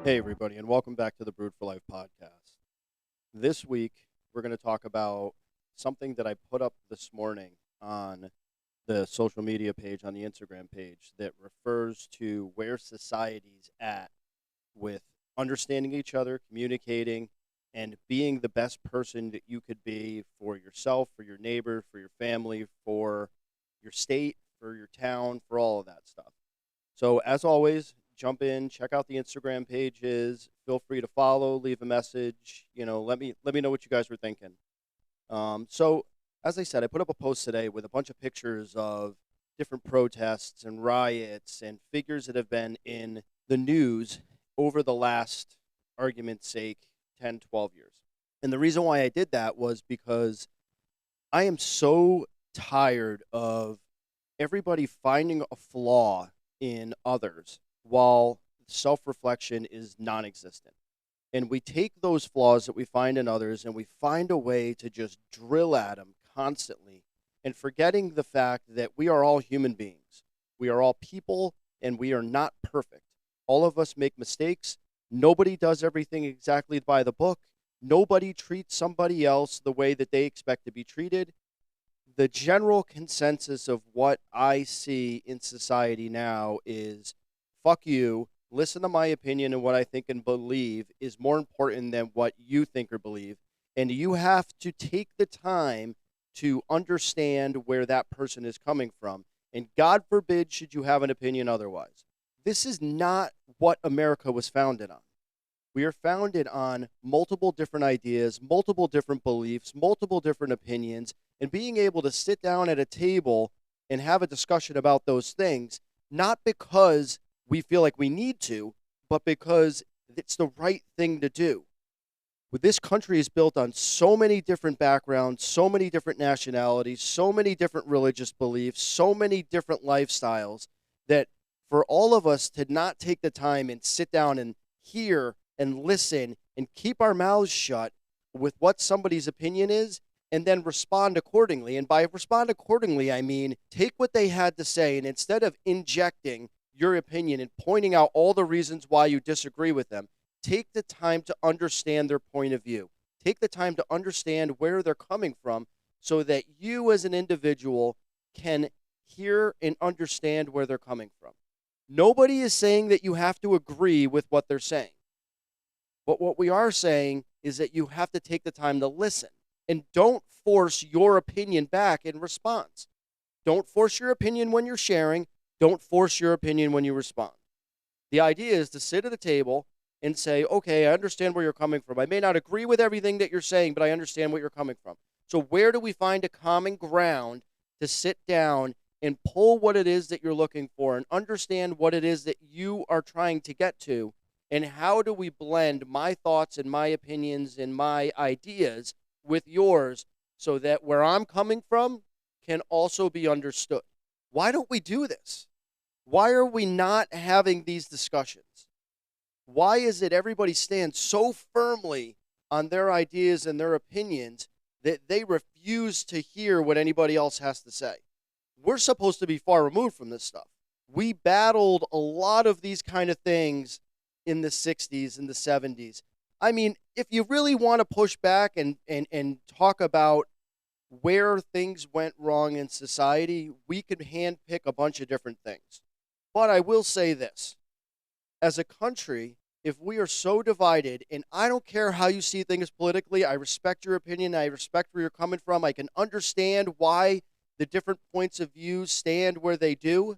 Hey, everybody, and welcome back to the Brood for Life podcast. This week, we're going to talk about something that I put up this morning on the social media page, on the Instagram page, that refers to where society's at with understanding each other, communicating, and being the best person that you could be for yourself, for your neighbor, for your family, for your state, for your town, for all of that stuff. So as always, jump in, check out the Instagram pages. Feel free to follow, leave a message. Let me know what you guys were thinking. So as I said, I put up a post today with a bunch of pictures of different protests and riots and figures that have been in the news over the last, argument's sake, 10, 12 years. And the reason why I did that was because I am so tired of everybody finding a flaw in others while self-reflection is non-existent. And we take those flaws that we find in others and we find a way to just drill at them constantly, and forgetting the fact that we are all human beings. We are all people, and we are not perfect. All of us make mistakes. Nobody does everything exactly by the book. Nobody treats somebody else the way that they expect to be treated. The general consensus of what I see in society now is fuck you, listen to my opinion, and what I think and believe is more important than what you think or believe. And you have to take the time to understand where that person is coming from. And God forbid should you have an opinion otherwise. This is not what America was founded on. We are founded on multiple different ideas, multiple different beliefs, multiple different opinions, and being able to sit down at a table and have a discussion about those things, not because we feel like we need to, but because it's the right thing to do. This country is built on so many different backgrounds, so many different nationalities, so many different religious beliefs, so many different lifestyles, that for all of us to not take the time and sit down and hear and listen and keep our mouths shut with what somebody's opinion is, and then respond accordingly. And by respond accordingly, I mean take what they had to say, and instead of injecting your opinion and pointing out all the reasons why you disagree with them, take the time to understand their point of view. Take the time to understand where they're coming from so that you as an individual can hear and understand where they're coming from. Nobody is saying that you have to agree with what they're saying. But what we are saying is that you have to take the time to listen, and don't force your opinion back in response. Don't force your opinion when you're sharing. Don't force your opinion when you respond. The idea is to sit at a table and say, okay, I understand where you're coming from. I may not agree with everything that you're saying, but I understand where you're coming from. So where do we find a common ground to sit down and pull what it is that you're looking for and understand what it is that you are trying to get to? And how do we blend my thoughts and my opinions and my ideas with yours so that where I'm coming from can also be understood? Why don't we do this? Why are we not having these discussions? Why is it everybody stands so firmly on their ideas and their opinions that they refuse to hear what anybody else has to say? We're supposed to be far removed from this stuff. We battled a lot of these kind of things in the 60s and the 70s. I mean, if you really want to push back and talk about where things went wrong in society, we could handpick a bunch of different things. But I will say this. As a country, if we are so divided, and I don't care how you see things politically, I respect your opinion, I respect where you're coming from, I can understand why the different points of view stand where they do.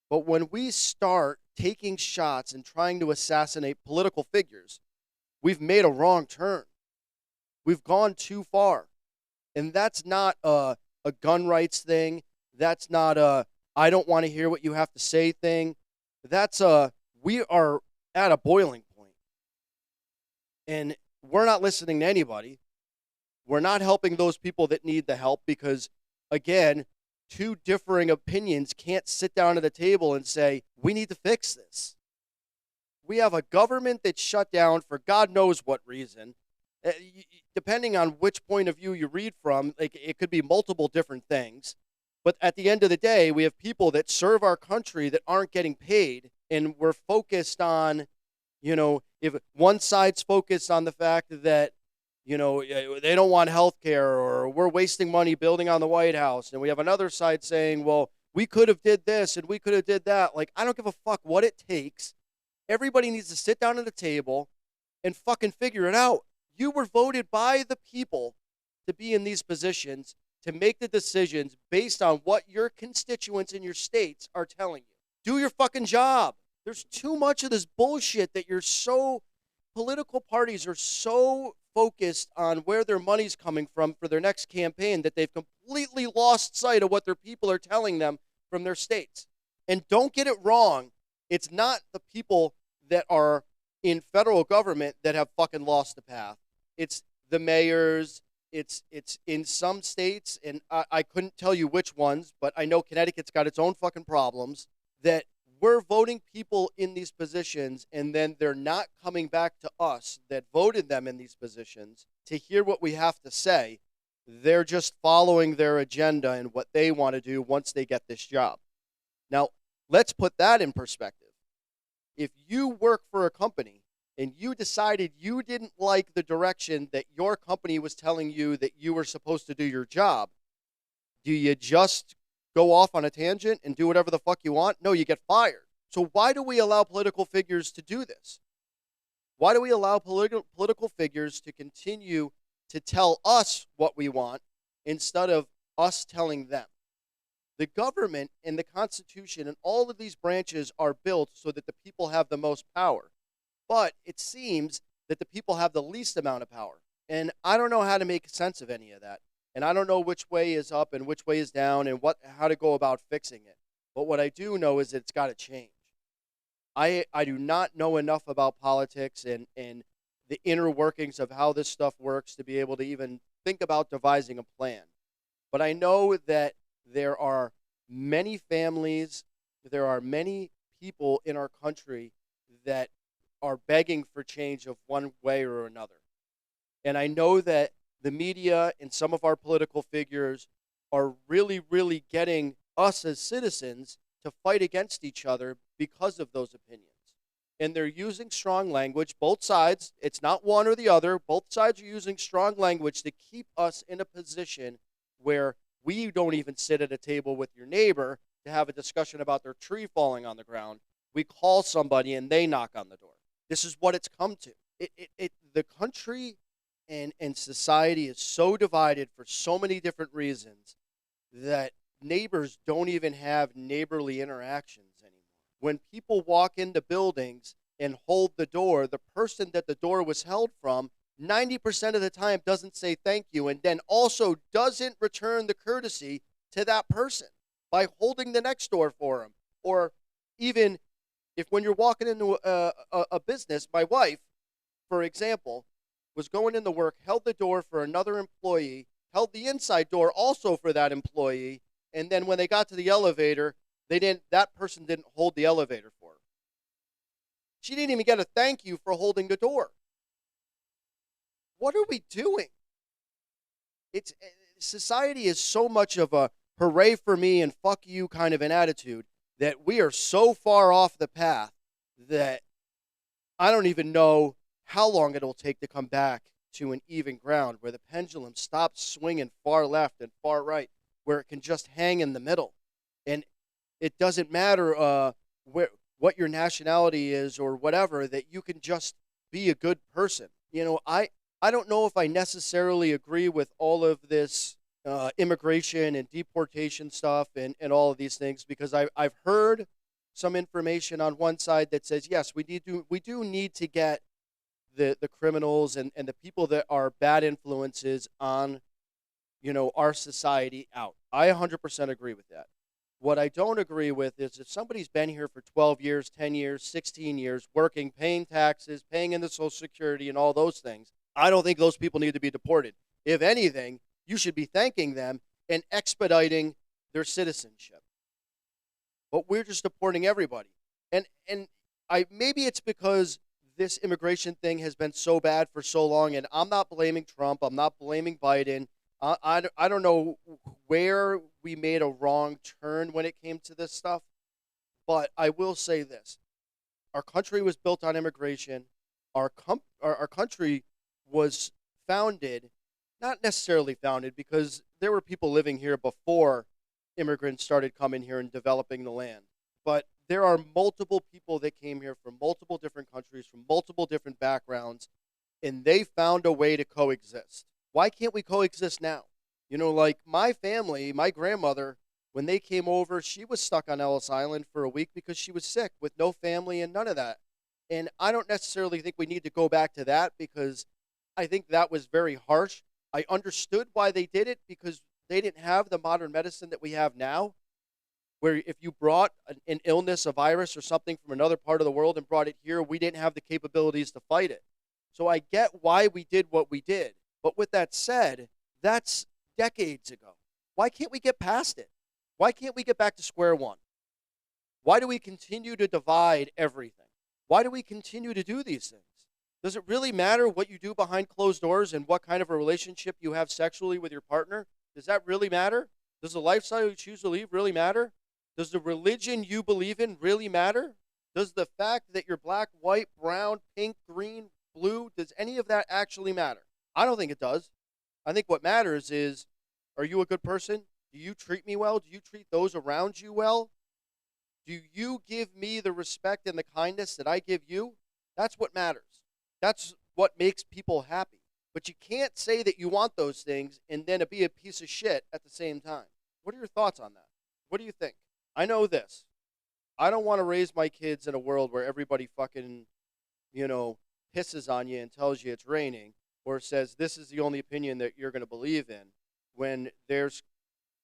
But when we start taking shots and trying to assassinate political figures, we've made a wrong turn. We've gone too far. And that's not a gun rights thing. That's not a I don't want to hear what you have to say thing. That's we are at a boiling point. And we're not listening to anybody. We're not helping those people that need the help because, again, two differing opinions can't sit down at the table and say, we need to fix this. We have a government that's shut down for God knows what reason. Depending on which point of view you read from, like, it could be multiple different things. But at the end of the day, we have people that serve our country that aren't getting paid, and we're focused on If one side's focused on the fact that, they don't want health care, or we're wasting money building on the White House, and we have another side saying, well, we could have did this and we could have did that. Like, I don't give a fuck what it takes. Everybody needs to sit down at the table and fucking figure it out. You were voted by the people to be in these positions, to make the decisions based on what your constituents in your states are telling you. Do your fucking job. There's too much of this bullshit that political parties are so focused on where their money's coming from for their next campaign that they've completely lost sight of what their people are telling them from their states. And don't get it wrong, it's not the people that are in federal government that have fucking lost the path. It's the mayors. It's in some states, and I couldn't tell you which ones, but I know Connecticut's got its own fucking problems, that we're voting people in these positions, and then they're not coming back to us that voted them in these positions to hear what we have to say. They're just following their agenda and what they want to do once they get this job. Now, let's put that in perspective. If you work for a company and you decided you didn't like the direction that your company was telling you that you were supposed to do your job, do you just go off on a tangent and do whatever the fuck you want? No, you get fired. So why do we allow political figures to do this? Why do we allow political figures to continue to tell us what we want instead of us telling them? The government and the Constitution and all of these branches are built so that the people have the most power. But it seems that the people have the least amount of power. And I don't know how to make sense of any of that. And I don't know which way is up and which way is down and how to go about fixing it. But what I do know is that it's got to change. I do not know enough about politics and the inner workings of how this stuff works to be able to even think about devising a plan. But I know that there are many families, there are many people in our country that are begging for change of one way or another. And I know that the media and some of our political figures are really, really getting us as citizens to fight against each other because of those opinions. And they're using strong language, both sides. It's not one or the other. Both sides are using strong language to keep us in a position where we don't even sit at a table with your neighbor to have a discussion about their tree falling on the ground. We call somebody and they knock on the door. This is what it's come to. The country and society is so divided for so many different reasons that neighbors don't even have neighborly interactions anymore. When people walk into buildings and hold the door, the person that the door was held from 90% of the time doesn't say thank you, and then also doesn't return the courtesy to that person by holding the next door for them. Or even if when you're walking into a business, my wife, for example, was going into work, held the door for another employee, held the inside door also for that employee, and then when they got to the elevator, that person didn't hold the elevator for her. She didn't even get a thank you for holding the door. What are we doing? Society is so much of a hooray for me and fuck you kind of an attitude that we are so far off the path that I don't even know how long it'll take to come back to an even ground where the pendulum stops swinging far left and far right, where it can just hang in the middle. And it doesn't matter what your nationality is or whatever, that you can just be a good person. I don't know if I necessarily agree with all of this immigration and deportation stuff and all of these things, because I've heard some information on one side that says, yes, we do need to get the criminals and the people that are bad influences on, our society out. I 100% agree with that. What I don't agree with is if somebody's been here for 12 years, 10 years, 16 years, working, paying taxes, paying into Social Security and all those things, I don't think those people need to be deported. If anything, you should be thanking them and expediting their citizenship. But we're just deporting everybody. And maybe it's because this immigration thing has been so bad for so long, and I'm not blaming Trump. I'm not blaming Biden. I don't know where we made a wrong turn when it came to this stuff, but I will say this. Our country was built on immigration. Our country was founded, not necessarily founded, because there were people living here before immigrants started coming here and developing the land. But there are multiple people that came here from multiple different countries, from multiple different backgrounds, and they found a way to coexist. Why can't we coexist now? Like my family, my grandmother, when they came over, she was stuck on Ellis Island for a week because she was sick with no family and none of that. And I don't necessarily think we need to go back to that because I think that was very harsh. I understood why they did it because they didn't have the modern medicine that we have now, where if you brought an illness, a virus, or something from another part of the world and brought it here, we didn't have the capabilities to fight it. So I get why we did what we did. But with that said, that's decades ago. Why can't we get past it? Why can't we get back to square one? Why do we continue to divide everything? Why do we continue to do these things? Does it really matter what you do behind closed doors and what kind of a relationship you have sexually with your partner? Does that really matter? Does the lifestyle you choose to live really matter? Does the religion you believe in really matter? Does the fact that you're black, white, brown, pink, green, blue, does any of that actually matter? I don't think it does. I think what matters is, are you a good person? Do you treat me well? Do you treat those around you well? Do you give me the respect and the kindness that I give you? That's what matters. That's what makes people happy. But you can't say that you want those things and then be a piece of shit at the same time. What are your thoughts on that? What do you think? I know this. I don't want to raise my kids in a world where everybody fucking, pisses on you and tells you it's raining or says this is the only opinion that you're going to believe in when there's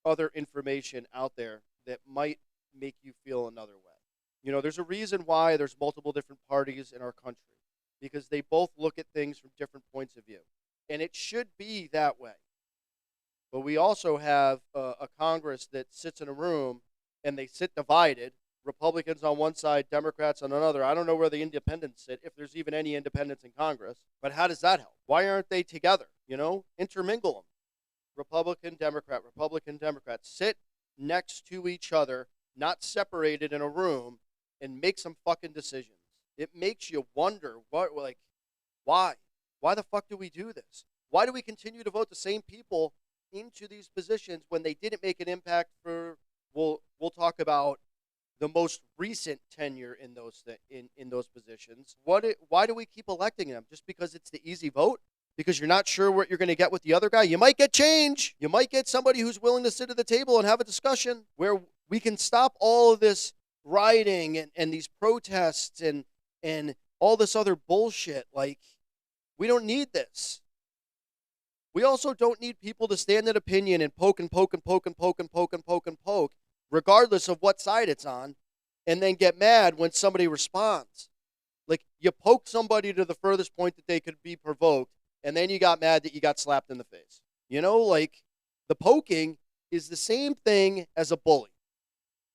other information out there that might make you feel another way. There's a reason why there's multiple different parties in our country because they both look at things from different points of view. And it should be that way. But we also have a Congress that sits in a room and they sit divided. Republicans on one side, Democrats on another. I don't know where the independents sit, if there's even any independents in Congress. But how does that help? Why aren't they together? Intermingle them. Republican, Democrat, sit next to each other, not separated in a room, and make some fucking decisions. It makes you wonder, why? Why the fuck do we do this? Why do we continue to vote the same people into these positions when they didn't make an impact for, we'll talk about the most recent tenure in those positions. Why do we keep electing them? Just because it's the easy vote? Because you're not sure what you're going to get with the other guy? You might get change. You might get somebody who's willing to sit at the table and have a discussion where we can stop all of this rioting and these protests and all this other bullshit. Like, we don't need this. We also don't need people to stand in opinion and poke and poke and poke and poke and poke and poke and poke, regardless of what side it's on, and then get mad when somebody responds. Like, you poke somebody to the furthest point that they could be provoked, and then you got mad that you got slapped in the face. Like, the poking is the same thing as a bully.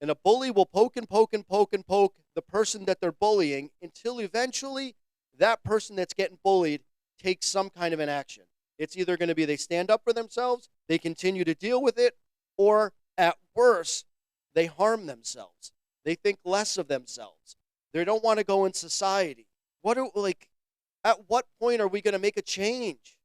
And a bully will poke and poke and poke and poke the person that they're bullying until eventually that person that's getting bullied takes some kind of an action. It's either going to be they stand up for themselves, they continue to deal with it, or at worst, they harm themselves. They think less of themselves. They don't want to go in society. At what point are we going to make a change?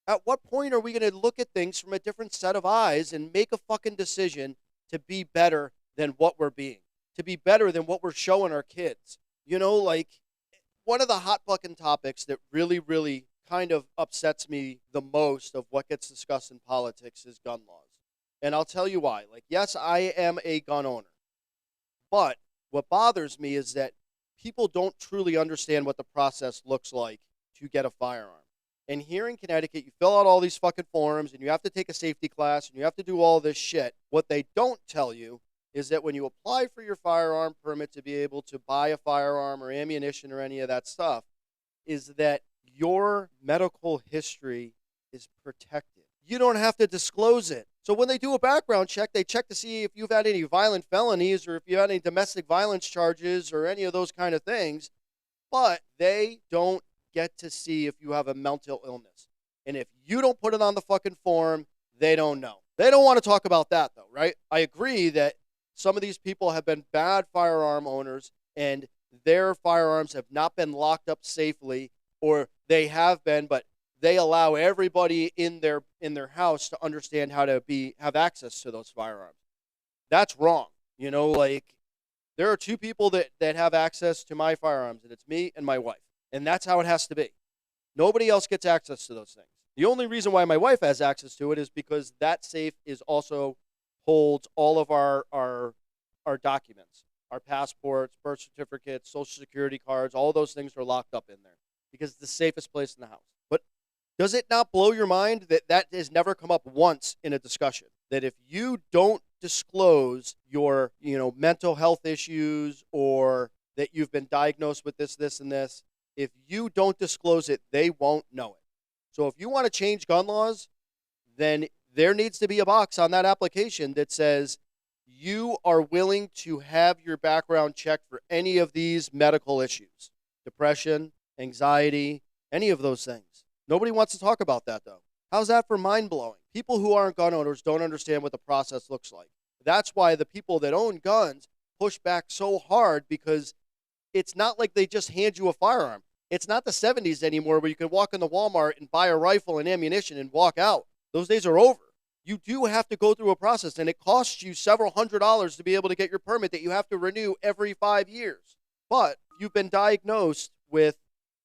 At what point are we going to look at things from a different set of eyes and make a fucking decision to be better than what we're being, to be better than what we're showing our kids? One of the hot fucking topics that really, really kind of upsets me the most of what gets discussed in politics is gun laws. And I'll tell you why. Yes, I am a gun owner. But what bothers me is that people don't truly understand what the process looks like to get a firearm. And here in Connecticut, you fill out all these fucking forms, and you have to take a safety class, and you have to do all this shit. What they don't tell you is that when you apply for your firearm permit to be able to buy a firearm or ammunition or any of that stuff, is that your medical history is protected. You don't have to disclose it. So when they do a background check, they check to see if you've had any violent felonies or if you had any domestic violence charges or any of those kind of things. But they don't get to see if you have a mental illness. And if you don't put it on the fucking form, they don't know. They don't want to talk about that, though, right? I agree that some of these people have been bad firearm owners and their firearms have not been locked up safely, or they have been, but they allow everybody in their house to understand how to have access to those firearms. That's wrong. You know, like, there are two people that have access to my firearms, and it's me and my wife. And that's how it has to be. Nobody else gets access to those things. The only reason why my wife has access to it is because that safe is also holds all of our documents, our passports, birth certificates, social security cards. All those things are locked up in there because it's the safest place in the house. But does it not blow your mind that that has never come up once in a discussion? That if you don't disclose your, mental health issues, or that you've been diagnosed with this, and this, if you don't disclose it, they won't know it. So if you want to change gun laws, then there needs to be a box on that application that says you are willing to have your background checked for any of these medical issues, depression, anxiety, any of those things. Nobody wants to talk about that, though. How's that for mind-blowing? People who aren't gun owners don't understand what the process looks like. That's why the people that own guns push back so hard, because it's not like they just hand you a firearm. It's not the 70s anymore where you can walk in the Walmart and buy a rifle and ammunition and walk out. Those days are over. You do have to go through a process, and it costs you several $100s to be able to get your permit that you have to renew every 5 years. But if you've been diagnosed with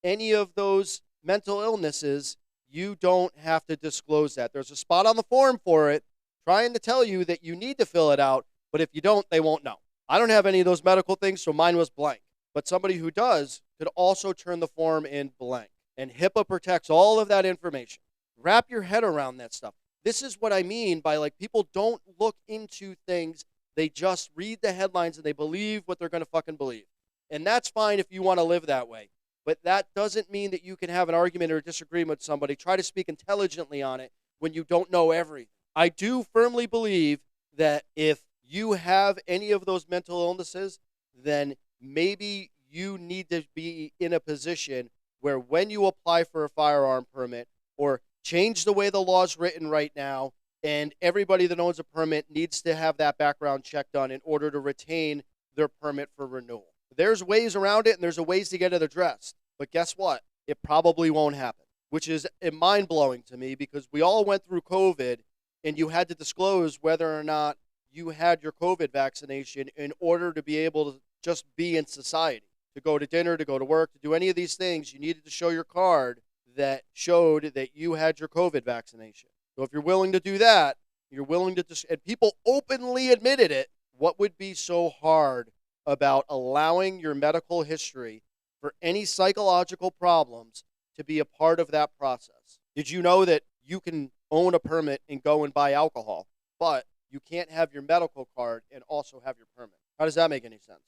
any of those mental illnesses, you don't have to disclose that. There's a spot on the form for it trying to tell you that you need to fill it out, but if you don't, they won't know. I don't have any of those medical things, so mine was blank. But somebody who does could also turn the form in blank. And HIPAA protects all of that information. Wrap your head around that stuff. This is what I mean by, like, people don't look into things. They just read the headlines and they believe what they're going to fucking believe. And that's fine if you want to live that way. But that doesn't mean that you can have an argument or a disagreement with somebody. Try to speak intelligently on it when you don't know everything. I do firmly believe that if you have any of those mental illnesses, then maybe you need to be in a position where when you apply for a firearm permit, or change the way the law is written right now, and everybody that owns a permit needs to have that background check done in order to retain their permit for renewal. There's ways around it, and there's ways to get it addressed. But guess what? It probably won't happen, which is mind-blowing to me, because we all went through COVID, and you had to disclose whether or not you had your COVID vaccination in order to be able to just be in society. To go to dinner, to go to work, to do any of these things, you needed to show your card that showed that you had your COVID vaccination. So if you're willing to do that, you're willing to, and people openly admitted it, what would be so hard about allowing your medical history for any psychological problems to be a part of that process? Did you know that you can own a permit and go and buy alcohol, but you can't have your medical card and also have your permit? How does that make any sense?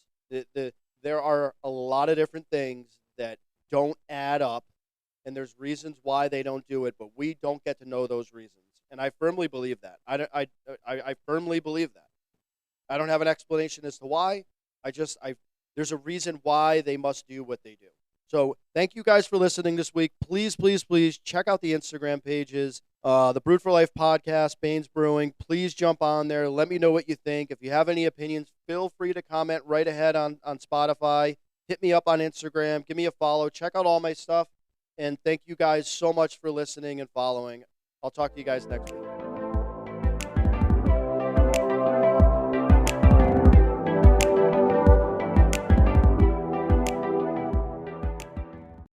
There are a lot of different things that don't add up, and there's reasons why they don't do it, but we don't get to know those reasons. And I firmly believe that. I firmly believe that. I don't have an explanation as to why. There's a reason why they must do what they do. So thank you guys for listening this week. Please, please, please check out the Instagram pages. The Brewed for Life podcast, Baines Brewing. Please jump on there. Let me know what you think. If you have any opinions, feel free to comment right ahead on Spotify. Hit me up on Instagram. Give me a follow. Check out all my stuff. And thank you guys so much for listening and following. I'll talk to you guys next week.